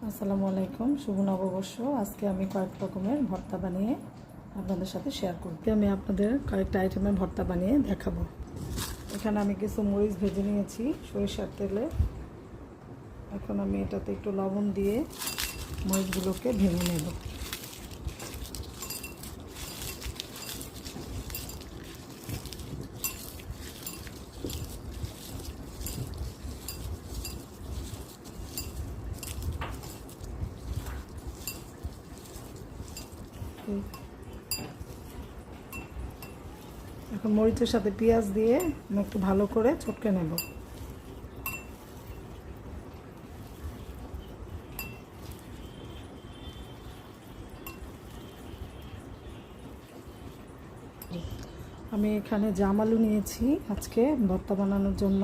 আসসালামু আলাইকুম, শুভ নববর্ষ। আজকে আমি কয়েক রকমের ভর্তা বানিয়ে আপনাদের সাথে শেয়ার করব। আমি আপনাদের কয়েকটা আইটেমের ভর্তা বানিয়ে দেখাবো। এখানে আমি কিছু মরিচ ভেজে নিয়েছি সরিষার তেলে। এখন আমি এটাতে একটু লবণ দিয়ে মরিচগুলোকে ভেঙে নেব। এখন মরিচের সাথে পেঁয়াজ দিয়ে আমি একটু ভালো করে চটকে নেব। আমি এখানে জাম আলু নিয়েছি আজকে ভর্তা বানানোর জন্য।